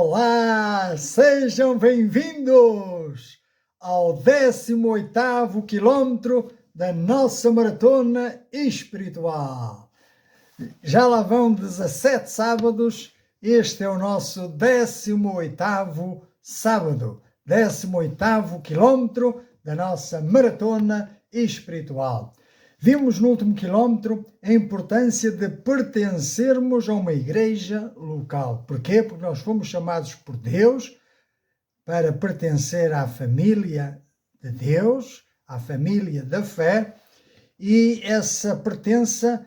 Olá, sejam bem-vindos ao 18º quilómetro da nossa maratona espiritual. Já lá vão 17 sábados, este é o nosso 18º sábado, 18º quilómetro da nossa maratona espiritual. Vimos no último quilómetro a importância de pertencermos a uma igreja local. Porquê? Porque nós fomos chamados por Deus para pertencer à família de Deus, à família da fé, e essa pertença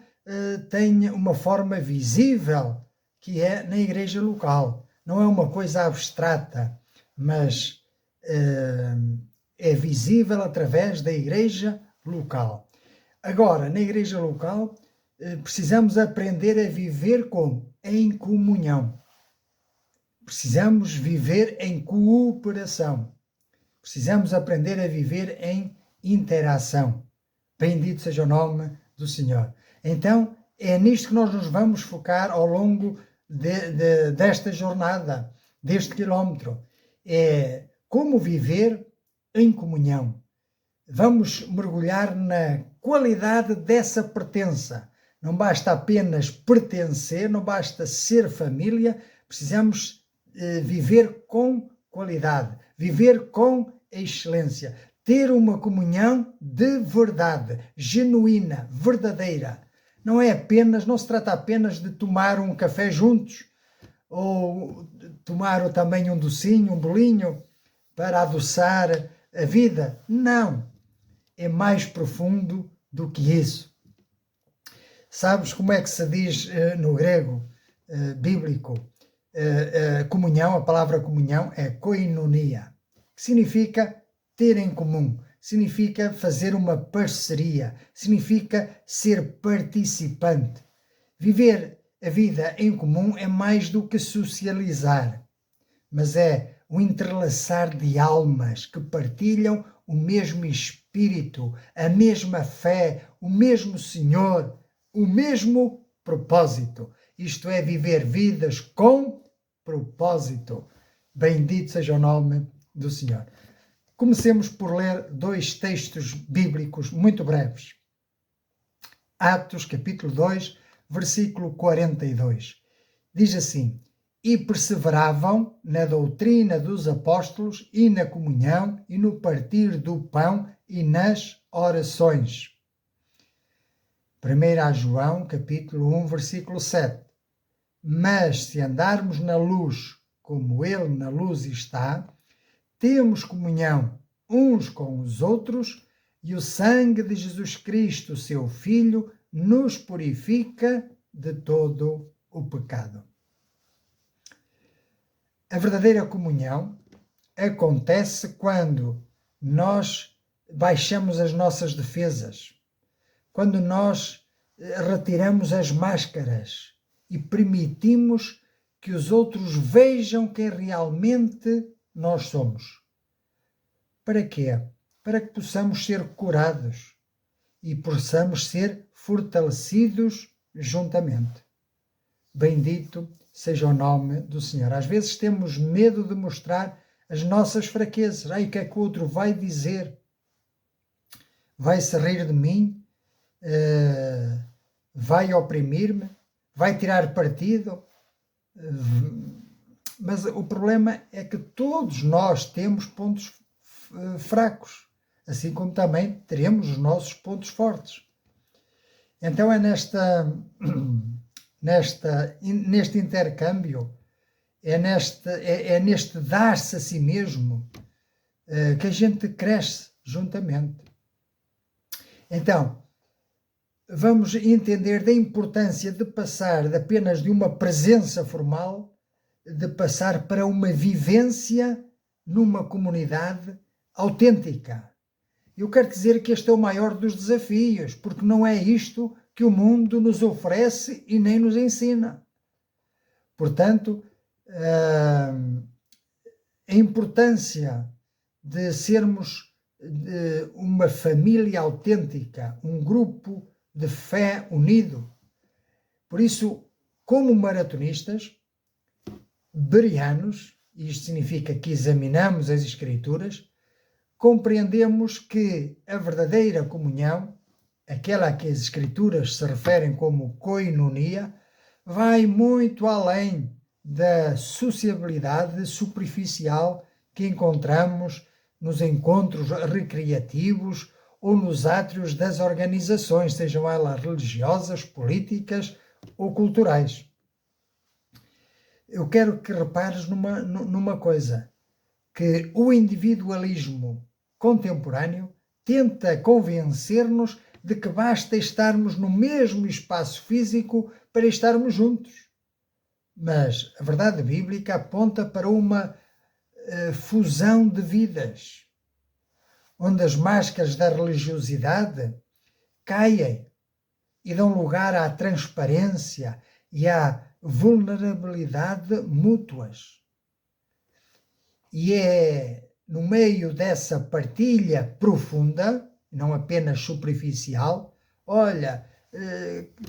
tem uma forma visível, que é na igreja local. Não é uma coisa abstrata, mas é visível através da igreja local. Agora, na igreja local, precisamos aprender a viver como? Em comunhão. Precisamos viver em cooperação. Precisamos aprender a viver em interação. Bendito seja o nome do Senhor. Então, é nisto que nós nos vamos focar ao longo desta jornada, deste quilómetro. É como viver em comunhão. Vamos mergulhar na qualidade dessa pertença. Não basta apenas pertencer, não basta ser família, precisamos viver com qualidade, viver com excelência, ter uma comunhão de verdade, genuína, verdadeira. Não se trata apenas de tomar um café juntos, ou tomar também um docinho, um bolinho, para adoçar a vida. Não. É mais profundo do que isso. Sabes como é que se diz no grego bíblico comunhão? A palavra comunhão é koinonia, que significa ter em comum, significa fazer uma parceria, significa ser participante. Viver a vida em comum é mais do que socializar, mas é o entrelaçar de almas que partilham o mesmo Espírito, a mesma fé, o mesmo Senhor, o mesmo propósito. Isto é viver vidas com propósito. Bendito seja o nome do Senhor. Comecemos por ler dois textos bíblicos muito breves. Atos, capítulo 2, versículo 42. Diz assim: e perseveravam na doutrina dos apóstolos e na comunhão e no partir do pão e nas orações. 1 João, capítulo 1, versículo 7. Mas se andarmos na luz, como ele na luz está, temos comunhão uns com os outros, e o sangue de Jesus Cristo, seu Filho, nos purifica de todo o pecado. A verdadeira comunhão acontece quando nós baixamos as nossas defesas, quando nós retiramos as máscaras e permitimos que os outros vejam quem realmente nós somos. Para quê? Para que possamos ser curados e possamos ser fortalecidos juntamente. Bendito seja o nome do Senhor. Às vezes temos medo de mostrar as nossas fraquezas. O que é que o outro vai dizer? Vai se rir de mim? Vai oprimir-me? Vai tirar partido? Mas o problema é que todos nós temos pontos fracos, assim como também teremos os nossos pontos fortes. Então é neste intercâmbio, é neste dar-se a si mesmo que a gente cresce juntamente. Então, vamos entender da importância de passar apenas de uma presença formal, de passar para uma vivência numa comunidade autêntica. Eu quero dizer que este é o maior dos desafios, porque não é isto que o mundo nos oferece e nem nos ensina. Portanto, a importância de sermos uma família autêntica, um grupo de fé unido. Por isso, como maratonistas, bereanos, isto significa que examinamos as Escrituras, compreendemos que a verdadeira comunhão, aquela a que as Escrituras se referem como koinonia, vai muito além da sociabilidade superficial que encontramos nos encontros recreativos ou nos átrios das organizações, sejam elas religiosas, políticas ou culturais. Eu quero que repares numa coisa, que o individualismo contemporâneo tenta convencer-nos de que basta estarmos no mesmo espaço físico para estarmos juntos. Mas a verdade bíblica aponta para uma fusão de vidas, onde as máscaras da religiosidade caem e dão lugar à transparência e à vulnerabilidade mútuas. E é no meio dessa partilha profunda, não apenas superficial, olha,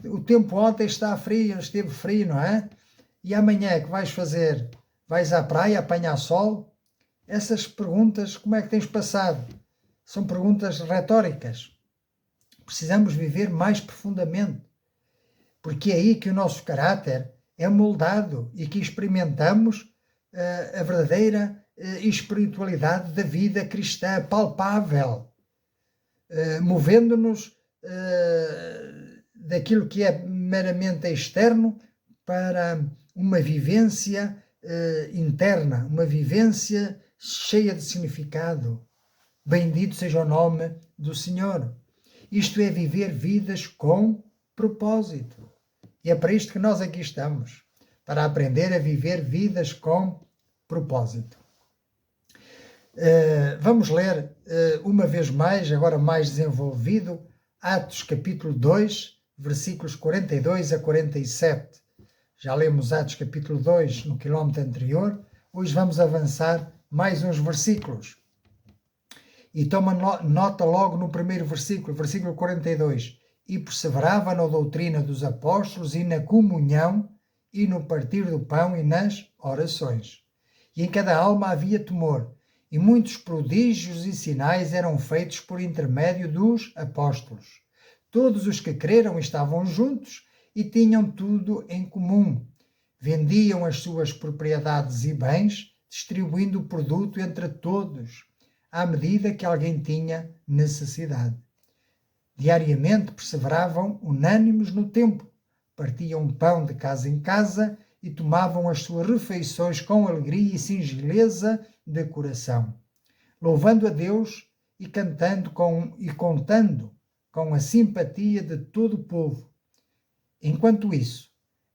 o tempo ontem esteve frio, não é? E amanhã que vais fazer? Vais à praia apanhar sol? Essas perguntas, como é que tens passado? São perguntas retóricas. Precisamos viver mais profundamente, porque é aí que o nosso caráter é moldado e que experimentamos a verdadeira espiritualidade da vida cristã palpável, movendo-nos daquilo que é meramente externo para uma vivência interna, uma vivência cheia de significado. Bendito seja o nome do Senhor. Isto é viver vidas com propósito. E é para isto que nós aqui estamos, para aprender a viver vidas com propósito. Vamos ler uma vez mais, agora mais desenvolvido, Atos capítulo 2, versículos 42 a 47. Já lemos Atos capítulo 2 no quilómetro anterior, hoje vamos avançar mais uns versículos. E toma nota logo no primeiro versículo, versículo 42. E perseverava na doutrina dos apóstolos e na comunhão e no partir do pão e nas orações. E em cada alma havia temor, e muitos prodígios e sinais eram feitos por intermédio dos apóstolos. Todos os que creram estavam juntos e tinham tudo em comum. Vendiam as suas propriedades e bens, distribuindo o produto entre todos, à medida que alguém tinha necessidade. Diariamente perseveravam unânimes no templo, partiam pão de casa em casa e tomavam as suas refeições com alegria e singeleza de coração, louvando a Deus e contando com a simpatia de todo o povo. Enquanto isso,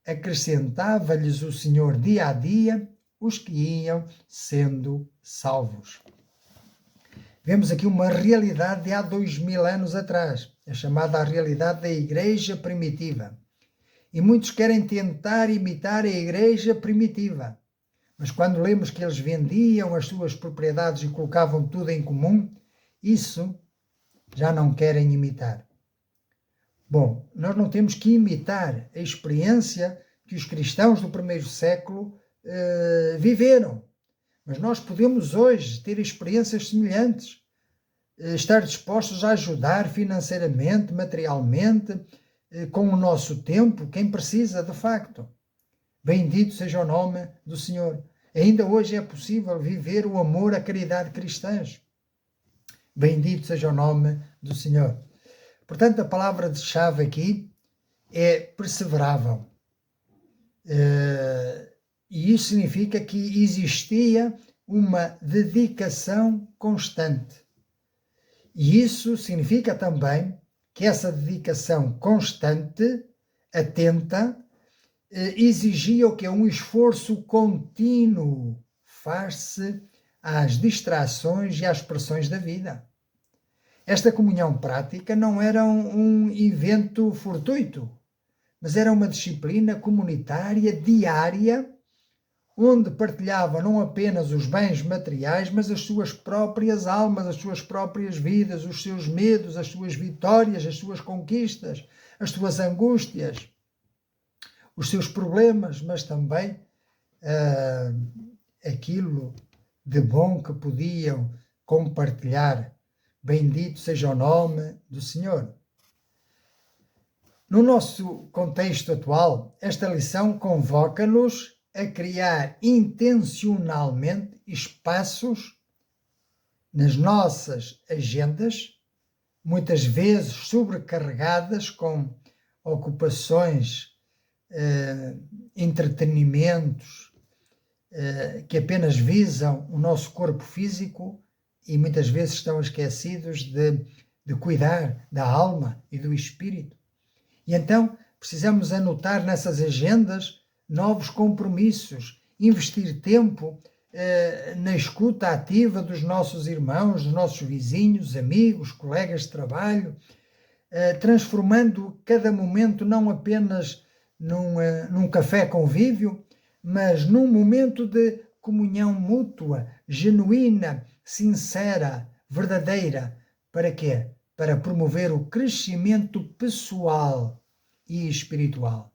acrescentava-lhes o Senhor dia a dia os que iam sendo salvos. Vemos aqui uma realidade de há 2000 anos atrás, a chamada realidade da igreja primitiva. E muitos querem tentar imitar a igreja primitiva. Mas quando lemos que eles vendiam as suas propriedades e colocavam tudo em comum, isso já não querem imitar. Bom, nós não temos que imitar a experiência que os cristãos do primeiro século viveram. Mas nós podemos hoje ter experiências semelhantes, estar dispostos a ajudar financeiramente, materialmente, com o nosso tempo, quem precisa de facto. Bendito seja o nome do Senhor. Ainda hoje é possível viver o amor, a caridade cristãs. Bendito seja o nome do Senhor. Portanto, a palavra de chave aqui é perseveravam. E isso significa que existia uma dedicação constante. E isso significa também que essa dedicação constante, atenta, exigia o que é um esforço contínuo face às distrações e às pressões da vida. Esta comunhão prática não era um evento fortuito, mas era uma disciplina comunitária diária, onde partilhavam não apenas os bens materiais, mas as suas próprias almas, as suas próprias vidas, os seus medos, as suas vitórias, as suas conquistas, as suas angústias, os seus problemas, mas também aquilo de bom que podiam compartilhar. Bendito seja o nome do Senhor. No nosso contexto atual, esta lição convoca-nos a criar intencionalmente espaços nas nossas agendas, muitas vezes sobrecarregadas com ocupações, entretenimentos que apenas visam o nosso corpo físico e muitas vezes estão esquecidos de cuidar da alma e do espírito. E então precisamos anotar nessas agendas novos compromissos, investir tempo na escuta ativa dos nossos irmãos, dos nossos vizinhos, amigos, colegas de trabalho, transformando cada momento não apenas num café convívio, mas num momento de comunhão mútua, genuína, sincera, verdadeira. Para quê? Para promover o crescimento pessoal e espiritual.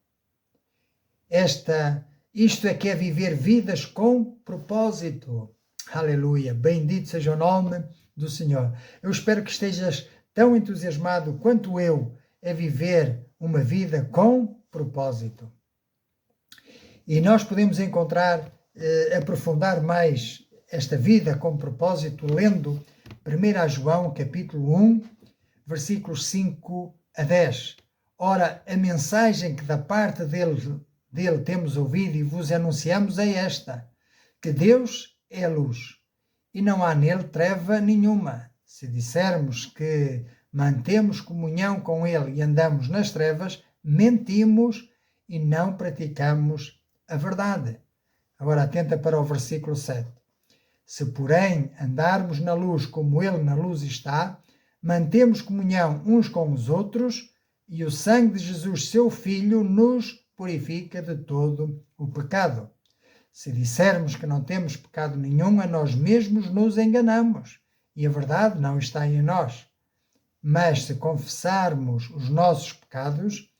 Isto é que é viver vidas com propósito. Aleluia! Bendito seja o nome do Senhor. Eu espero que estejas tão entusiasmado quanto eu a viver uma vida com propósito. E nós podemos aprofundar mais esta vida com propósito lendo 1 João capítulo 1, versículos 5 a 10. Ora, a mensagem que da parte dele temos ouvido e vos anunciamos é esta, que Deus é luz e não há nele treva nenhuma. Se dissermos que mantemos comunhão com ele e andamos nas trevas, mentimos e não praticamos a verdade. Agora atenta para o versículo 7. Se, porém, andarmos na luz como ele na luz está, mantemos comunhão uns com os outros e o sangue de Jesus, seu Filho, nos purifica de todo o pecado. Se dissermos que não temos pecado nenhum, a nós mesmos nos enganamos e a verdade não está em nós. Mas se confessarmos os nossos pecados,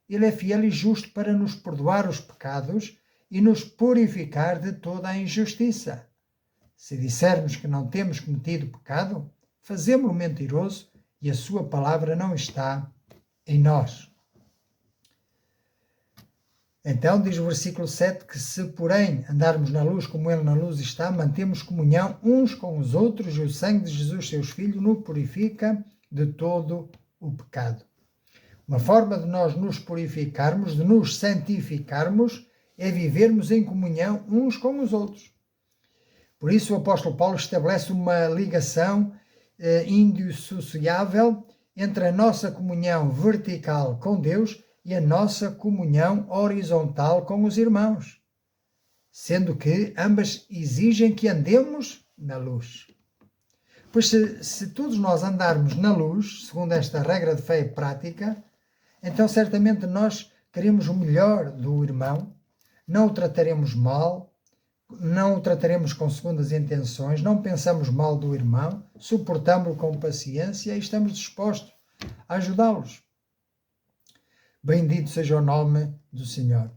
ele é fiel e justo para nos perdoar os pecados e nos purificar de toda a injustiça. Se dissermos que não temos cometido pecado, fazemo-lo mentiroso e a sua palavra não está em nós. Então diz o versículo 7 que se, porém, andarmos na luz como ele na luz está, mantemos comunhão uns com os outros e o sangue de Jesus, seu Filho, nos purifica de todo o pecado. Uma forma de nós nos purificarmos, de nos santificarmos, é vivermos em comunhão uns com os outros. Por isso o apóstolo Paulo estabelece uma ligação indissociável entre a nossa comunhão vertical com Deus e a nossa comunhão horizontal com os irmãos, sendo que ambas exigem que andemos na luz. Pois se todos nós andarmos na luz, segundo esta regra de fé e prática, então certamente nós queremos o melhor do irmão, não o trataremos mal, não o trataremos com segundas intenções, não pensamos mal do irmão, suportamos-lo com paciência e estamos dispostos a ajudá-los. Bendito seja o nome do Senhor.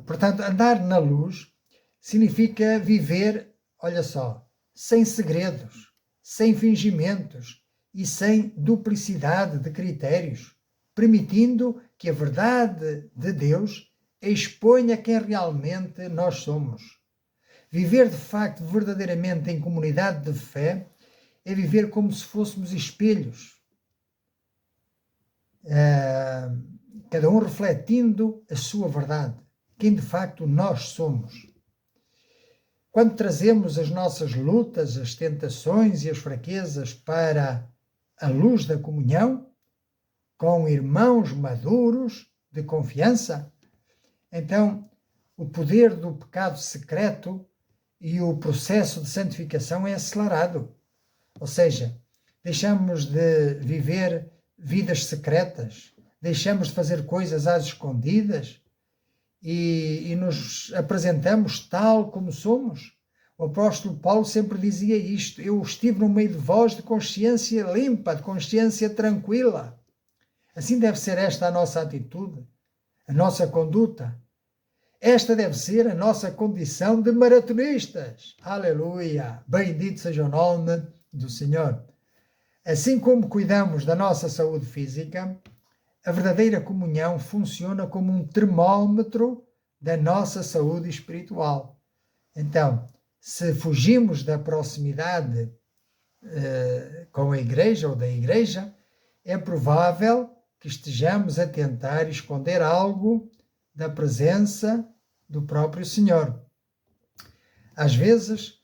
Portanto, andar na luz significa viver, olha só, sem segredos, sem fingimentos e sem duplicidade de critérios, permitindo que a verdade de Deus exponha quem realmente nós somos. Viver de facto, verdadeiramente em comunidade de fé é viver como se fôssemos espelhos, cada um refletindo a sua verdade, quem de facto nós somos. Quando trazemos as nossas lutas, as tentações e as fraquezas para a luz da comunhão, com irmãos maduros de confiança, então o poder do pecado secreto e o processo de santificação é acelerado. Ou seja, deixamos de viver vidas secretas, deixamos de fazer coisas às escondidas e nos apresentamos tal como somos. O apóstolo Paulo sempre dizia isto: eu estive no meio de vós de consciência limpa, de consciência tranquila. Assim deve ser esta a nossa atitude, a nossa conduta. Esta deve ser a nossa condição de maratonistas. Aleluia! Bendito seja o nome do Senhor. Assim como cuidamos da nossa saúde física, a verdadeira comunhão funciona como um termómetro da nossa saúde espiritual. Então, se fugimos da proximidade com a igreja ou da igreja, é provável que estejamos a tentar esconder algo da presença do próprio Senhor. Às vezes,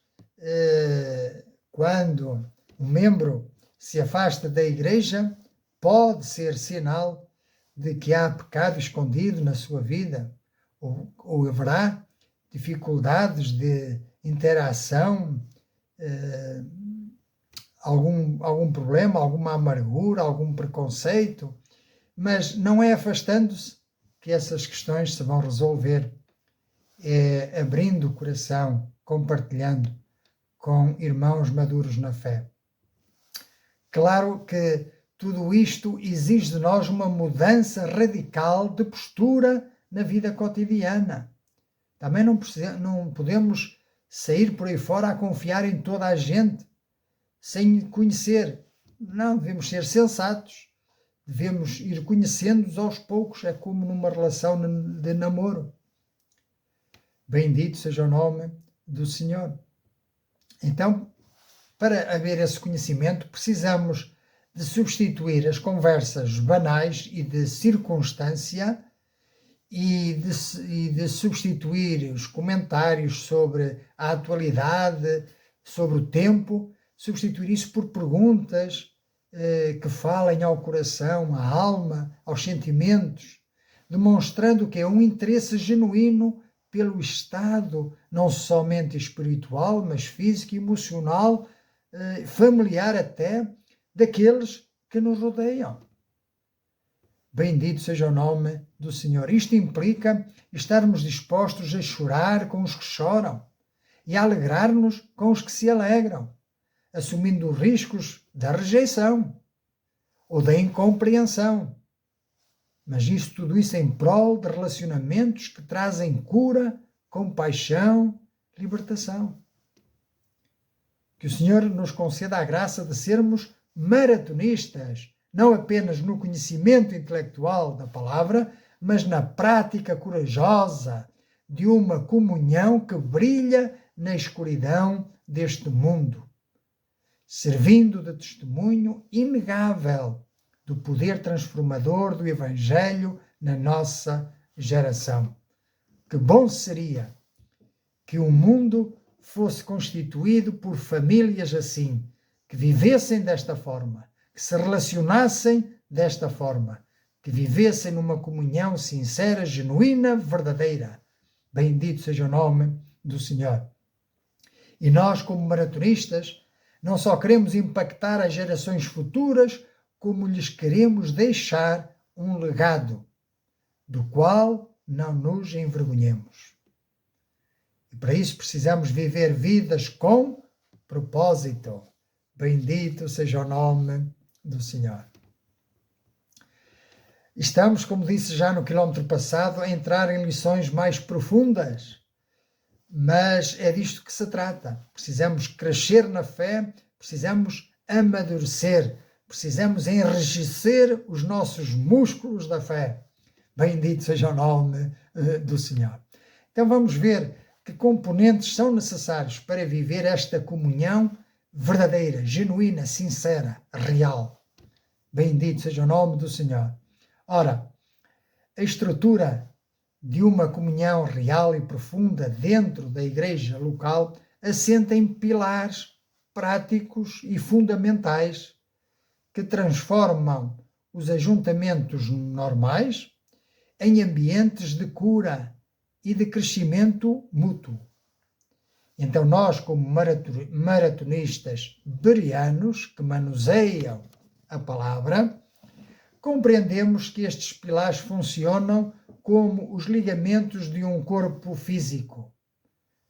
quando um membro se afasta da igreja, pode ser sinal de que há pecado escondido na sua vida, ou haverá dificuldades de interação, algum problema, alguma amargura, algum preconceito, mas não é afastando-se que essas questões se vão resolver. É abrindo o coração, compartilhando com irmãos maduros na fé. Claro que tudo isto exige de nós uma mudança radical de postura na vida cotidiana. Também não podemos sair por aí fora a confiar em toda a gente, sem conhecer. Não, devemos ser sensatos. Devemos ir conhecendo-os aos poucos, é como numa relação de namoro. Bendito seja o nome do Senhor. Então, para haver esse conhecimento, precisamos de substituir as conversas banais e de circunstância e de substituir os comentários sobre a atualidade, sobre o tempo, substituir isso por perguntas que falem ao coração, à alma, aos sentimentos, demonstrando que é um interesse genuíno pelo estado, não somente espiritual, mas físico, emocional, familiar até, daqueles que nos rodeiam. Bendito seja o nome do Senhor. Isto implica estarmos dispostos a chorar com os que choram e a alegrar-nos com os que se alegram, assumindo os riscos da rejeição ou da incompreensão. Mas tudo isso em prol de relacionamentos que trazem cura, compaixão, libertação. Que o Senhor nos conceda a graça de sermos maratonistas, não apenas no conhecimento intelectual da palavra, mas na prática corajosa de uma comunhão que brilha na escuridão deste mundo, servindo de testemunho inegável do poder transformador do Evangelho na nossa geração. Que bom seria que o mundo fosse constituído por famílias assim, que vivessem desta forma, que se relacionassem desta forma, que vivessem numa comunhão sincera, genuína, verdadeira. Bendito seja o nome do Senhor. E nós, como maratonistas, não só queremos impactar as gerações futuras, como lhes queremos deixar um legado, do qual não nos envergonhemos. E para isso precisamos viver vidas com propósito. Bendito seja o nome do Senhor. Estamos, como disse já no quilómetro passado, a entrar em lições mais profundas, mas é disto que se trata. Precisamos crescer na fé, precisamos amadurecer, precisamos enrijecer os nossos músculos da fé. Bendito seja o nome do Senhor. Então vamos ver que componentes são necessários para viver esta comunhão verdadeira, genuína, sincera, real. Bendito seja o nome do Senhor. Ora, a estrutura de uma comunhão real e profunda dentro da igreja local assenta em pilares práticos e fundamentais que transformam os ajuntamentos normais em ambientes de cura e de crescimento mútuo. Então nós, como maratonistas bereanos que manuseiam a palavra, compreendemos que estes pilares funcionam como os ligamentos de um corpo físico,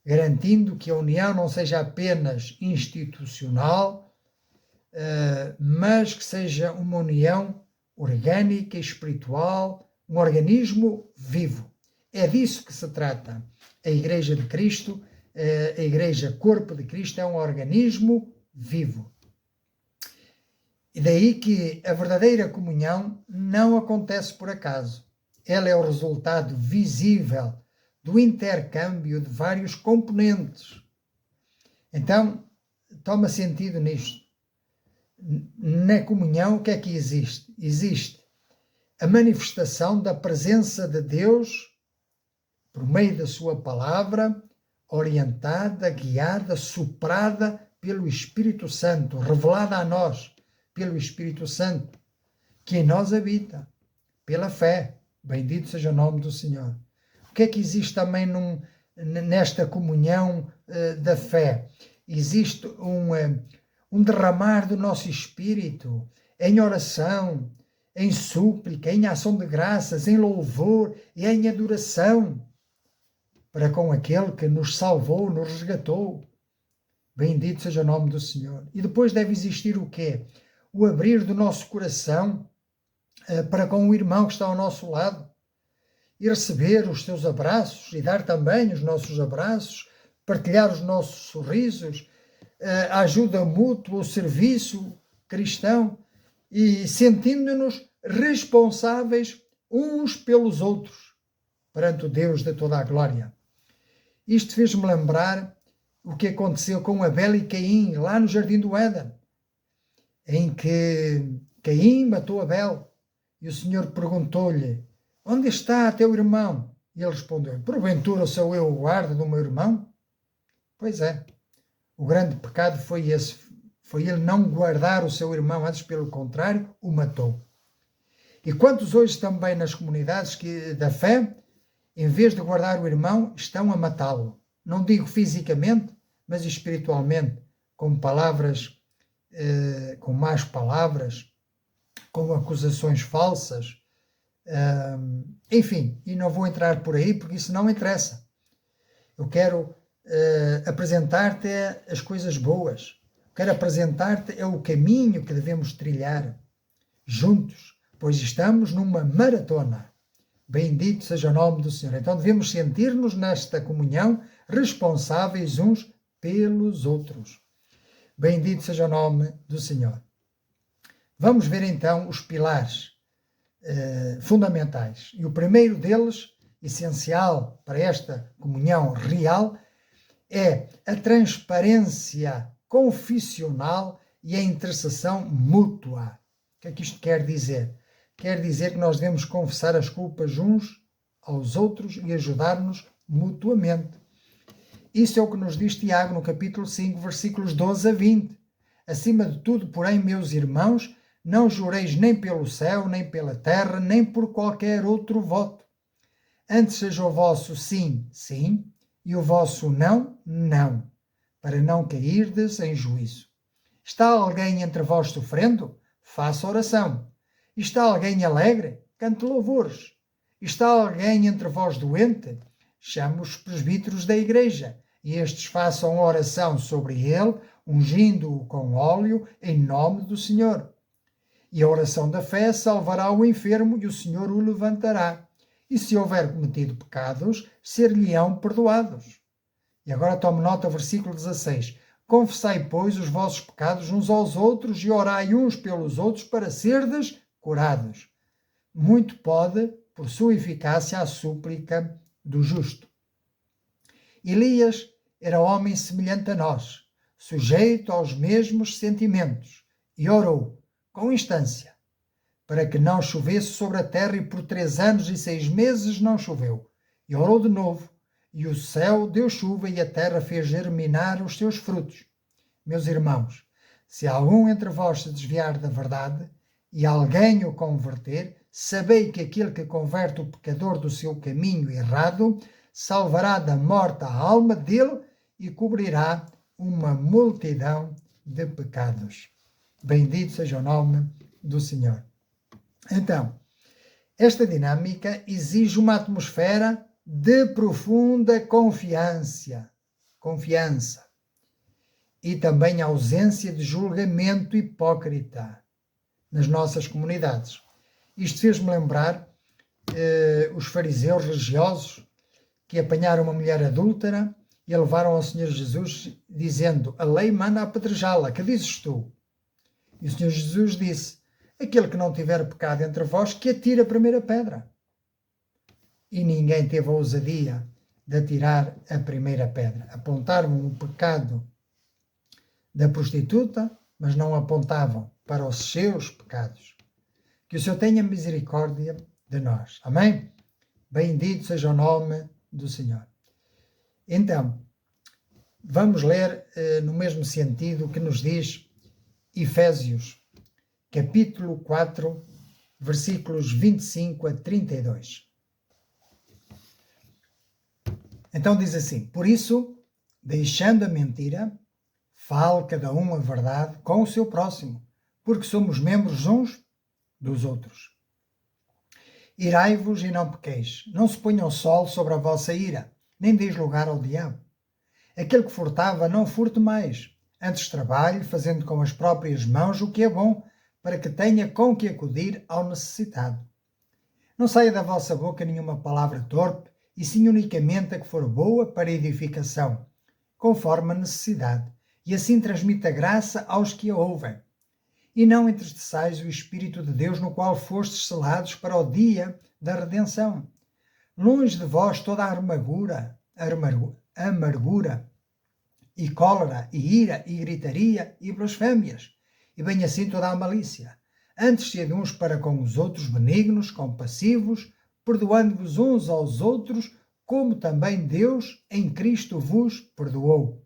garantindo que a união não seja apenas institucional, mas que seja uma união orgânica e espiritual, um organismo vivo. É disso que se trata. A Igreja de Cristo, a Igreja Corpo de Cristo, é um organismo vivo. E daí que a verdadeira comunhão não acontece por acaso. Ela é o resultado visível do intercâmbio de vários componentes. Então, toma sentido nisto. Na comunhão, o que é que existe? Existe a manifestação da presença de Deus por meio da sua palavra, orientada, guiada, soprada pelo Espírito Santo, revelada a nós pelo Espírito Santo, que em nós habita, pela fé. Bendito seja o nome do Senhor. O que é que existe também nesta comunhão da fé? Existe um derramar do nosso espírito em oração, em súplica, em ação de graças, em louvor e em adoração para com aquele que nos salvou, nos resgatou. Bendito seja o nome do Senhor. E depois deve existir o quê? O abrir do nosso coração para com o irmão que está ao nosso lado e receber os seus abraços e dar também os nossos abraços, partilhar os nossos sorrisos, a ajuda mútua, o serviço cristão e sentindo-nos responsáveis uns pelos outros perante o Deus de toda a glória. Isto fez-me lembrar o que aconteceu com Abel e Caim lá no Jardim do Éden, em que Caim matou Abel e o Senhor perguntou-lhe: onde está teu irmão? E ele respondeu: porventura sou eu o guarda do meu irmão? Pois é, o grande pecado foi esse, foi ele não guardar o seu irmão, antes pelo contrário, o matou. E quantos hoje também nas comunidades da fé, em vez de guardar o irmão, estão a matá-lo. Não digo fisicamente, mas espiritualmente, com palavras, com más palavras, com acusações falsas, enfim, e não vou entrar por aí porque isso não interessa. Eu quero apresentar-te as coisas boas. Quero apresentar-te o caminho que devemos trilhar juntos, pois estamos numa maratona. Bendito seja o nome do Senhor. Então devemos sentir-nos nesta comunhão responsáveis uns pelos outros. Bendito seja o nome do Senhor. Vamos ver então os pilares fundamentais. E o primeiro deles, essencial para esta comunhão real, é a transparência confissional e a intercessão mútua. O que é que isto quer dizer? Quer dizer que nós devemos confessar as culpas uns aos outros e ajudar-nos mutuamente. Isso é o que nos diz Tiago no capítulo 5, versículos 12 a 20. Acima de tudo, porém, meus irmãos, não jureis nem pelo céu, nem pela terra, nem por qualquer outro voto. Antes seja o vosso sim, sim, e o vosso não, não, para não cairdes em juízo. Está alguém entre vós sofrendo? Faça oração. Está alguém alegre? Cante louvores. Está alguém entre vós doente? Chame os presbíteros da igreja, e estes façam oração sobre ele, ungindo-o com óleo, em nome do Senhor. E a oração da fé salvará o enfermo, e o Senhor o levantará. E se houver cometido pecados, ser-lhe-ão perdoados. E agora tome nota, versículo 16. Confessai, pois, os vossos pecados uns aos outros e orai uns pelos outros para serdes curados. Muito pode, por sua eficácia, a súplica do justo. Elias era homem semelhante a nós, sujeito aos mesmos sentimentos, e orou, com instância, para que não chovesse sobre a terra, e por 3 anos e 6 meses não choveu. E orou de novo, e o céu deu chuva, e a terra fez germinar os seus frutos. Meus irmãos, se algum entre vós se desviar da verdade, e alguém o converter, sabei que aquele que converte o pecador do seu caminho errado, salvará da morte a alma dele e cobrirá uma multidão de pecados. Bendito seja o nome do Senhor. Então, esta dinâmica exige uma atmosfera de profunda confiança e também ausência de julgamento hipócrita nas nossas comunidades. Isto fez-me lembrar os fariseus religiosos que apanharam uma mulher adúltera e a levaram ao Senhor Jesus dizendo: a lei manda apedrejá-la, que dizes tu? E o Senhor Jesus disse: aquele que não tiver pecado entre vós, que atire a primeira pedra. E ninguém teve a ousadia de atirar a primeira pedra. Apontaram o pecado da prostituta, mas não apontavam para os seus pecados. Que o Senhor tenha misericórdia de nós. Amém? Bendito seja o nome do Senhor. Então, vamos ler no mesmo sentido que nos diz Efésios, capítulo 4, versículos 25 a 32. Então diz assim: por isso, deixando a mentira, fale cada um a verdade com o seu próximo, porque somos membros uns dos outros. Irai-vos e não pequeis, não se ponha o sol sobre a vossa ira, nem deis lugar ao diabo. Aquele que furtava, não furte mais, antes trabalhe, fazendo com as próprias mãos o que é bom, para que tenha com que acudir ao necessitado. Não saia da vossa boca nenhuma palavra torpe, e sim unicamente a que for boa para edificação, conforme a necessidade, e assim transmita graça aos que a ouvem. E não entristeçais o Espírito de Deus, no qual fostes selados para o dia da redenção. Longe de vós toda a amargura, e cólera, e ira, e gritaria, e blasfémias, e bem assim toda a malícia. Antes sede uns para com os outros benignos, compassivos, perdoando-vos uns aos outros, como também Deus em Cristo vos perdoou.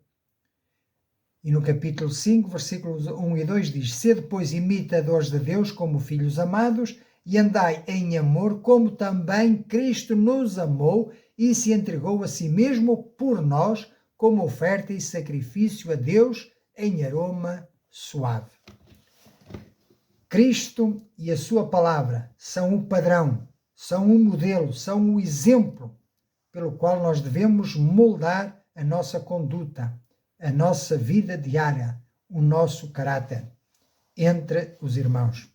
E no capítulo 5, versículos 1 e 2 diz: sede, pois, imitadores de Deus como filhos amados, e andai em amor, como também Cristo nos amou e se entregou a si mesmo por nós, como oferta e sacrifício a Deus em aroma suave. Cristo e a sua palavra são o padrão, são o modelo, são o exemplo pelo qual nós devemos moldar a nossa conduta, a nossa vida diária, o nosso caráter entre os irmãos.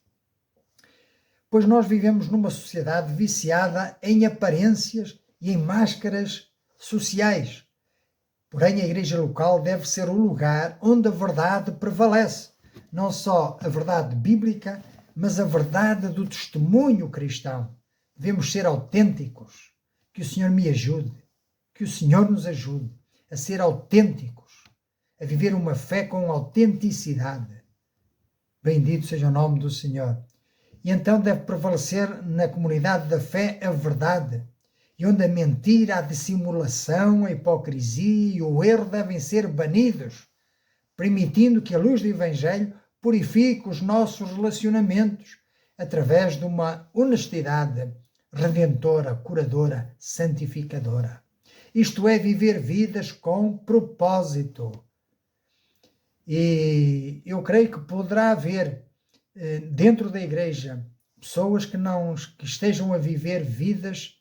Pois nós vivemos numa sociedade viciada em aparências e em máscaras sociais. Porém, a igreja local deve ser o lugar onde a verdade prevalece. Não só a verdade bíblica, mas a verdade do testemunho cristão. Devemos ser autênticos. Que o Senhor me ajude, que o Senhor nos ajude a ser autênticos, a viver uma fé com autenticidade. Bendito seja o nome do Senhor. E então deve prevalecer na comunidade da fé a verdade, e onde a mentira, a dissimulação, a hipocrisia e o erro devem ser banidos, permitindo que a luz do Evangelho purifique os nossos relacionamentos através de uma honestidade redentora, curadora, santificadora. Isto é, viver vidas com propósito. E eu creio que poderá haver dentro da igreja pessoas que estejam a viver vidas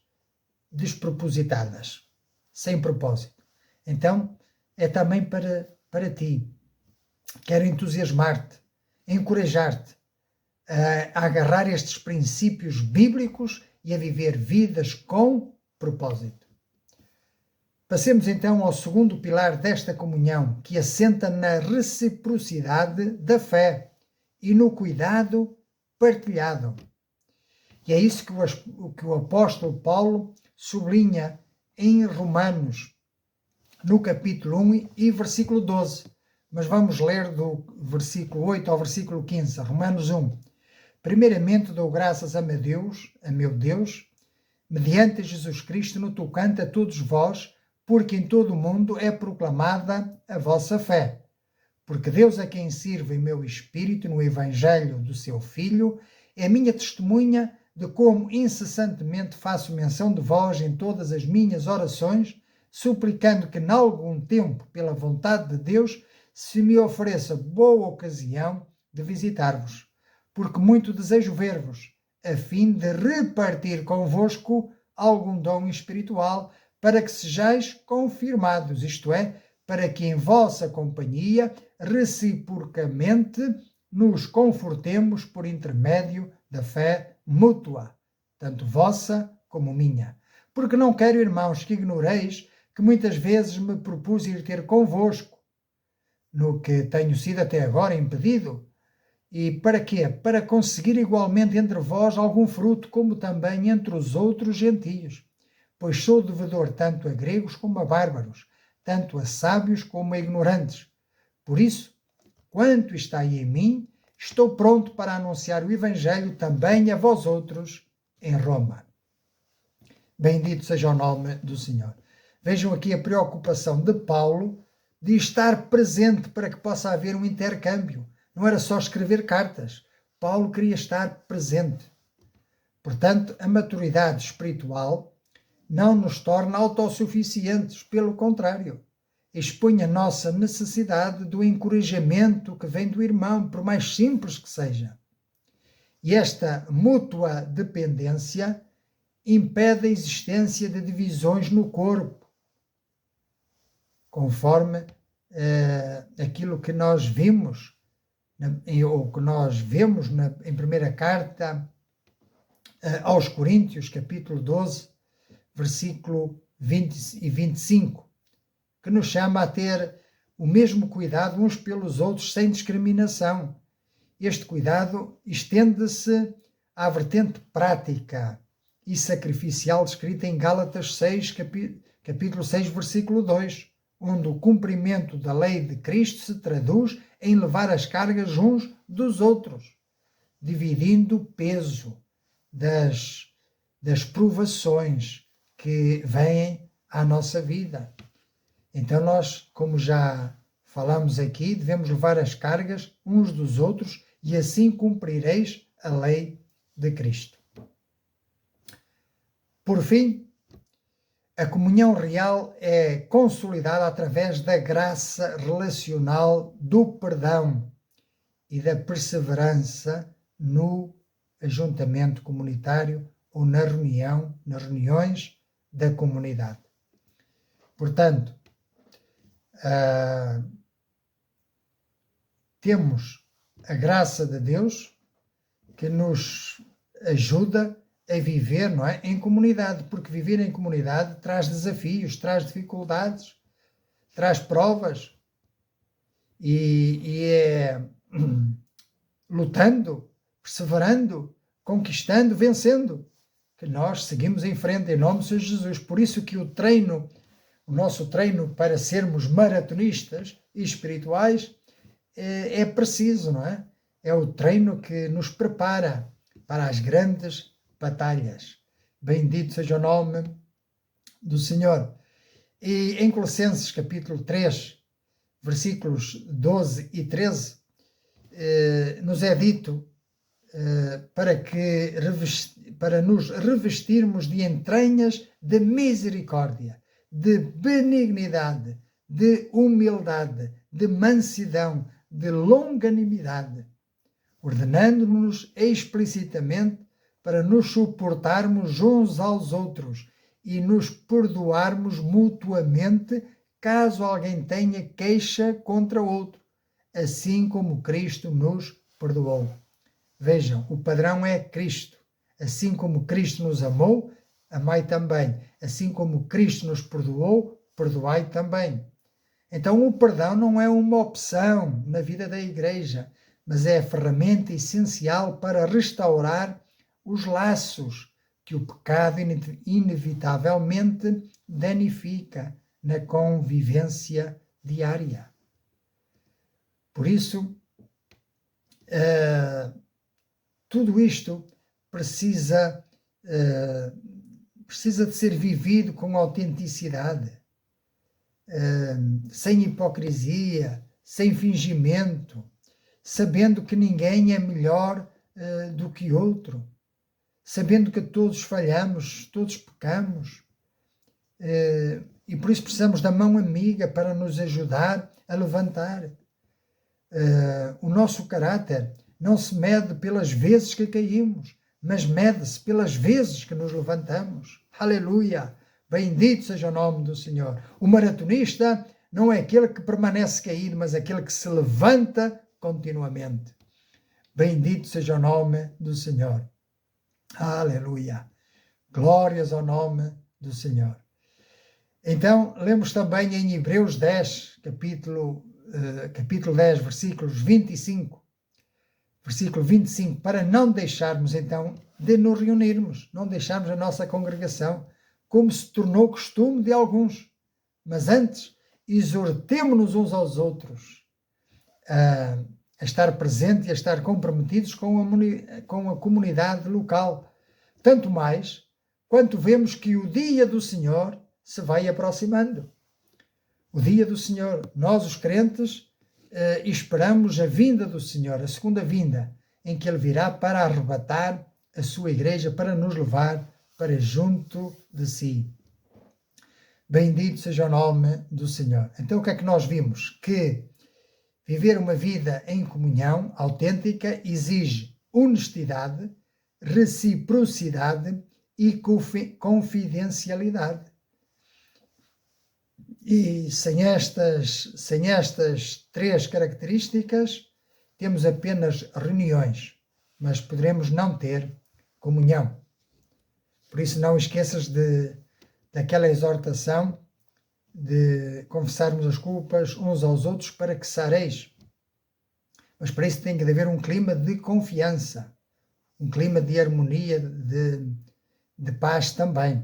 despropositadas, sem propósito. Então, é também para ti. Quero entusiasmar-te, encorajar-te a agarrar estes princípios bíblicos e a viver vidas com propósito. Passemos então ao segundo pilar desta comunhão, que assenta na reciprocidade da fé e no cuidado partilhado. E é isso que o apóstolo Paulo sublinha em Romanos, no capítulo 1 e versículo 12. Mas vamos ler do versículo 8 ao versículo 15, Romanos 1. Primeiramente dou graças a meu Deus, mediante Jesus Cristo, no tocante a todos vós, porque em todo o mundo é proclamada a vossa fé. Porque Deus, a quem sirvo em meu espírito no Evangelho do seu Filho, é minha testemunha de como incessantemente faço menção de vós em todas as minhas orações, suplicando que, em algum tempo, pela vontade de Deus, se me ofereça boa ocasião de visitar-vos, porque muito desejo ver-vos, a fim de repartir convosco algum dom espiritual, para que sejais confirmados, isto é, para que em vossa companhia reciprocamente nos confortemos por intermédio da fé mútua. tanto vossa como minha. Porque não quero, irmãos, que ignoreis que muitas vezes me propus ir ter convosco, no que tenho sido até agora impedido. E para quê? Para conseguir igualmente entre vós algum fruto, como também entre os outros gentios. Pois sou devedor tanto a gregos como a bárbaros, tanto a sábios como a ignorantes. Por isso, quanto está aí em mim, estou pronto para anunciar o Evangelho também a vós outros em Roma. Bendito seja o nome do Senhor. Vejam aqui a preocupação de Paulo de estar presente para que possa haver um intercâmbio. Não era só escrever cartas. Paulo queria estar presente. Portanto, a maturidade espiritual não nos torna autossuficientes, pelo contrário, expõe a nossa necessidade do encorajamento que vem do irmão, por mais simples que seja. E esta mútua dependência impede a existência de divisões no corpo, conforme aquilo que nós vimos, ou que nós vemos em primeira carta aos Coríntios, capítulo 12, versículo 20 e 25, que nos chama a ter o mesmo cuidado uns pelos outros sem discriminação. Este cuidado estende-se à vertente prática e sacrificial descrita em Gálatas 6, capítulo 6, versículo 2, onde o cumprimento da lei de Cristo se traduz em levar as cargas uns dos outros, dividindo o peso das provações que vêm à nossa vida. Então nós, como já falamos aqui, devemos levar as cargas uns dos outros e assim cumprireis a lei de Cristo. Por fim, a comunhão real é consolidada através da graça relacional do perdão e da perseverança no ajuntamento comunitário ou nas reuniões da comunidade. Portanto, temos a graça de Deus que nos ajuda a viver, não é, em comunidade, porque viver em comunidade traz desafios, traz dificuldades, traz provas e é lutando, perseverando, conquistando, vencendo, que nós seguimos em frente em nome de Jesus. Por isso que o nosso treino para sermos maratonistas e espirituais é preciso, não é? É o treino que nos prepara para as grandes batalhas. Bendito seja o nome do Senhor. E em Colossenses capítulo 3, versículos 12 e 13, nos é dito para nos revestirmos de entranhas de misericórdia, de benignidade, de humildade, de mansidão, de longanimidade, ordenando-nos explicitamente para nos suportarmos uns aos outros e nos perdoarmos mutuamente caso alguém tenha queixa contra outro, assim como Cristo nos perdoou. Vejam, o padrão é Cristo. Assim como Cristo nos amou, amai também. Assim como Cristo nos perdoou, perdoai também. Então o perdão não é uma opção na vida da igreja, mas é a ferramenta essencial para restaurar os laços que o pecado inevitavelmente danifica na convivência diária. Por isso, tudo isto precisa de ser vivido com autenticidade, sem hipocrisia, sem fingimento, sabendo que ninguém é melhor do que outro, sabendo que todos falhamos, todos pecamos, e por isso precisamos da mão amiga para nos ajudar a levantar. O nosso caráter não se mede pelas vezes que caímos, mas mede-se pelas vezes que nos levantamos. Aleluia! Bendito seja o nome do Senhor. O maratonista não é aquele que permanece caído, mas aquele que se levanta continuamente. Bendito seja o nome do Senhor. Aleluia! Glórias ao nome do Senhor. Então, lemos também em Hebreus 10, capítulo 10, versículo 25, para não deixarmos, então, de nos reunirmos, não deixarmos a nossa congregação, como se tornou costume de alguns, mas antes exortemo-nos uns aos outros a estar presentes e a estar comprometidos com a comunidade local, tanto mais quanto vemos que o dia do Senhor se vai aproximando. O dia do Senhor, nós os crentes esperamos a vinda do Senhor, a segunda vinda, em que Ele virá para arrebatar a sua igreja, para nos levar para junto de si. Bendito seja o nome do Senhor. Então o que é que nós vimos? Que viver uma vida em comunhão autêntica exige honestidade, reciprocidade e confidencialidade. E sem estas 3 características, temos apenas reuniões, mas poderemos não ter comunhão. Por isso não esqueças daquela exortação de confessarmos as culpas uns aos outros para que sareis. Mas para isso tem que haver um clima de confiança, um clima de harmonia, de paz também.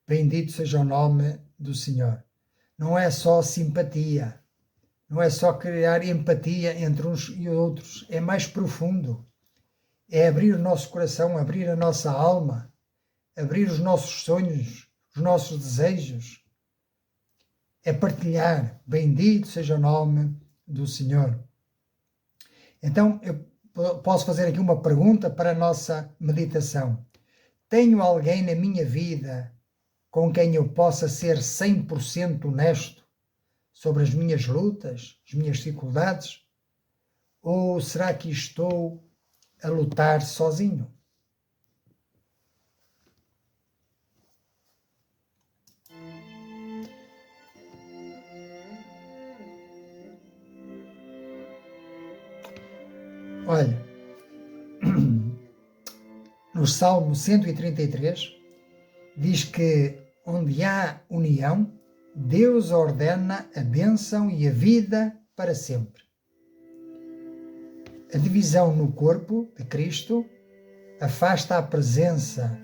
Bendito seja o nome do Senhor. Não é só simpatia, não é só criar empatia entre uns e outros, é mais profundo. É abrir o nosso coração, abrir a nossa alma, abrir os nossos sonhos, os nossos desejos. É partilhar. Bendito seja o nome do Senhor. Então, eu posso fazer aqui uma pergunta para a nossa meditação. Tenho alguém na minha vida com quem eu possa ser 100% honesto sobre as minhas lutas, as minhas dificuldades? Ou será que estou a lutar sozinho? Olha, no Salmo 133, diz que onde há união, Deus ordena a bênção e a vida para sempre. A divisão no corpo de Cristo afasta a presença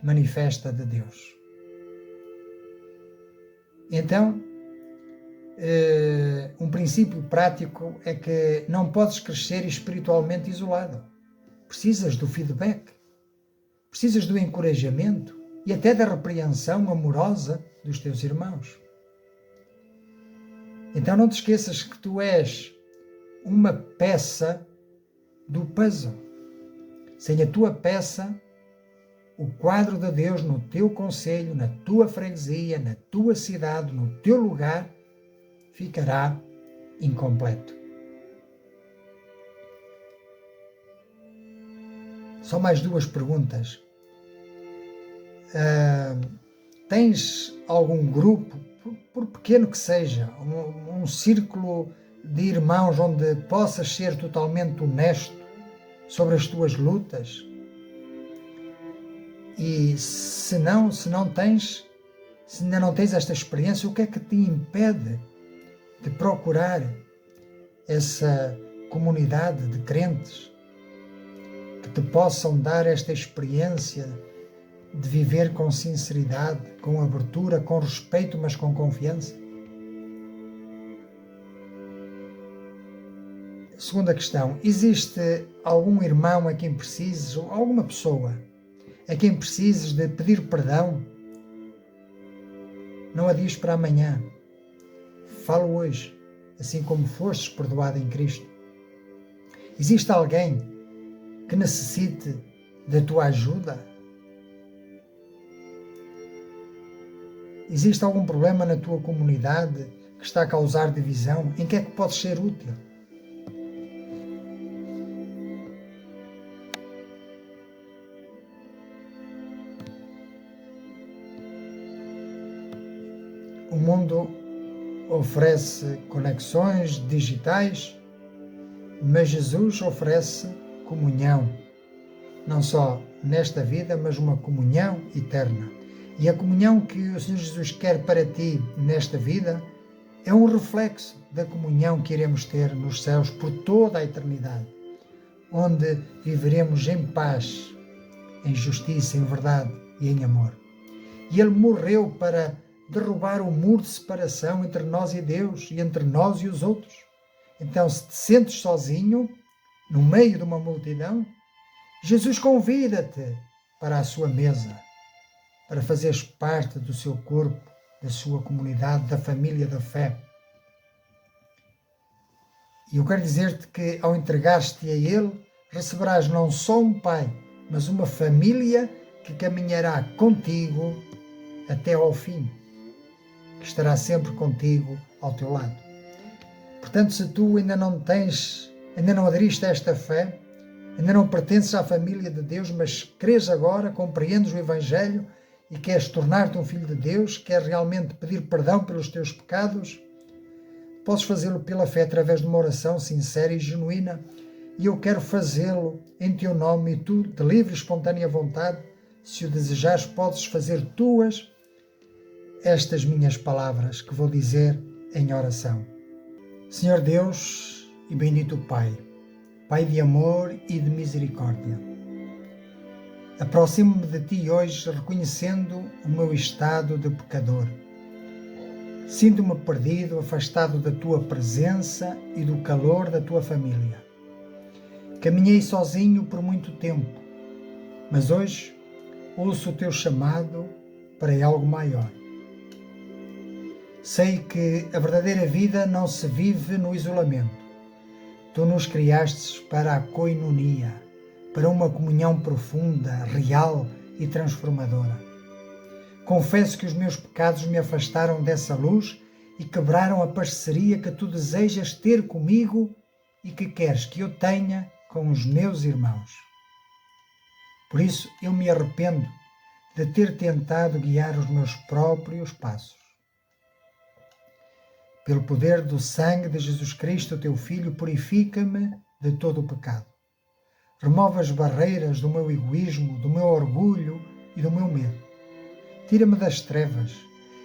manifesta de Deus. Então, um princípio prático é que não podes crescer espiritualmente isolado. Precisas do feedback, precisas do encorajamento e até da repreensão amorosa dos teus irmãos. Então não te esqueças que tu és uma peça do puzzle. Sem a tua peça, o quadro de Deus no teu concelho, na tua freguesia, na tua cidade, no teu lugar, ficará incompleto. Só mais 2 perguntas. Tens algum grupo, por pequeno que seja, um círculo de irmãos onde possas ser totalmente honesto sobre as tuas lutas? E se ainda não tens esta experiência, o que é que te impede de procurar essa comunidade de crentes que te possam dar esta experiência de viver com sinceridade, com abertura, com respeito, mas com confiança? Segunda questão, existe algum irmão a quem precises, ou alguma pessoa a quem precises de pedir perdão? Não adies para amanhã. Fala hoje, assim como fostes perdoado em Cristo. Existe alguém que necessite da tua ajuda? Existe algum problema na tua comunidade que está a causar divisão? Em que é que podes ser útil? O mundo oferece conexões digitais, mas Jesus oferece comunhão, não só nesta vida, mas uma comunhão eterna. E a comunhão que o Senhor Jesus quer para ti nesta vida é um reflexo da comunhão que iremos ter nos céus por toda a eternidade, onde viveremos em paz, em justiça, em verdade e em amor. E Ele morreu para derrubar o muro de separação entre nós e Deus e entre nós e os outros. Então, se te sentes sozinho, no meio de uma multidão, Jesus convida-te para a sua mesa, para fazeres parte do seu corpo, da sua comunidade, da família da fé. E eu quero dizer-te que, ao entregar-te a Ele, receberás não só um Pai, mas uma família que caminhará contigo até ao fim, que estará sempre contigo ao teu lado. Portanto, se tu ainda não aderiste a esta fé, ainda não pertences à família de Deus, mas crês agora, compreendes o Evangelho e queres tornar-te um filho de Deus, queres realmente pedir perdão pelos teus pecados, podes fazê-lo pela fé através de uma oração sincera e genuína, e eu quero fazê-lo em teu nome, e tu, de livre e espontânea vontade, se o desejares, podes fazer tuas estas minhas palavras que vou dizer em oração. Senhor Deus e bendito Pai, Pai de amor e de misericórdia, aproximo-me de Ti hoje reconhecendo o meu estado de pecador. Sinto-me perdido, afastado da Tua presença e do calor da Tua família. Caminhei sozinho por muito tempo, mas hoje ouço o Teu chamado para algo maior. Sei que a verdadeira vida não se vive no isolamento. Tu nos criastes para a coinonia, para uma comunhão profunda, real e transformadora. Confesso que os meus pecados me afastaram dessa luz e quebraram a parceria que Tu desejas ter comigo e que queres que eu tenha com os meus irmãos. Por isso eu me arrependo de ter tentado guiar os meus próprios passos. Pelo poder do sangue de Jesus Cristo, Teu Filho, purifica-me de todo o pecado. Remove as barreiras do meu egoísmo, do meu orgulho e do meu medo. Tira-me das trevas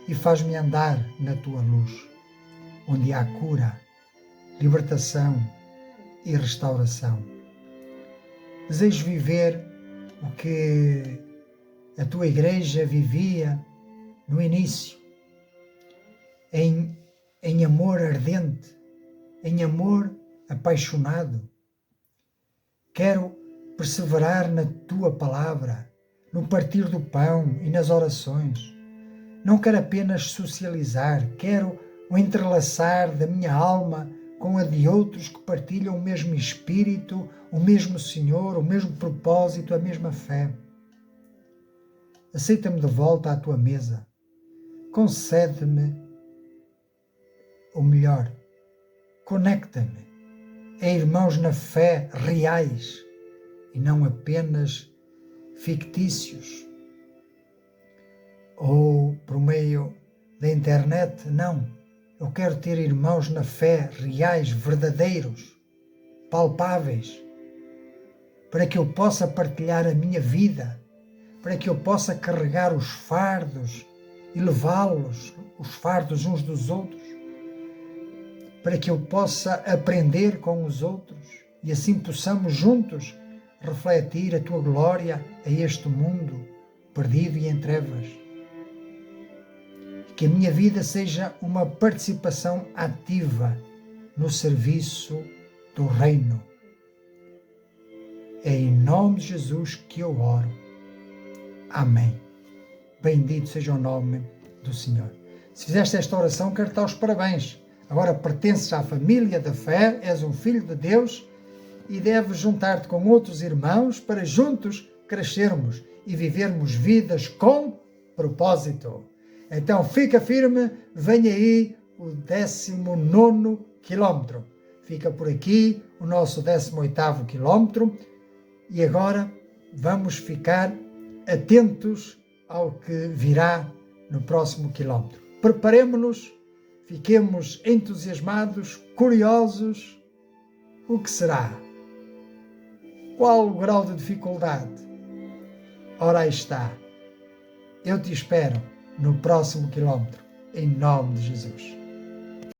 e faz-me andar na Tua luz, onde há cura, libertação e restauração. Desejo viver o que a Tua Igreja vivia no início, em amor ardente, em amor apaixonado. Quero perseverar na Tua palavra, no partir do pão e nas orações. Não quero apenas socializar, quero o entrelaçar da minha alma com a de outros que partilham o mesmo Espírito, o mesmo Senhor, o mesmo propósito, a mesma fé. Aceita-me de volta à Tua mesa. Concede-me o melhor. Conecta-me a irmãos na fé reais e não apenas fictícios ou por meio da internet. Não, eu quero ter irmãos na fé reais, verdadeiros, palpáveis, para que eu possa partilhar a minha vida, para que eu possa carregar os fardos e levá-los, os fardos uns dos outros, para que eu possa aprender com os outros e assim possamos juntos refletir a Tua glória a este mundo perdido e em trevas. Que a minha vida seja uma participação ativa no serviço do Reino. É em nome de Jesus que eu oro. Amém. Bendito seja o nome do Senhor. Se fizeste esta oração, quero dar os parabéns. Agora pertences à família da fé, és um filho de Deus e deves juntar-te com outros irmãos para juntos crescermos e vivermos vidas com propósito. Então fica firme, vem aí o 19º quilómetro. Fica por aqui o nosso 18º quilómetro e agora vamos ficar atentos ao que virá no próximo quilómetro. Preparemo-nos. Fiquemos entusiasmados, curiosos. O que será? Qual o grau de dificuldade? Ora aí está. Eu te espero no próximo quilómetro, em nome de Jesus.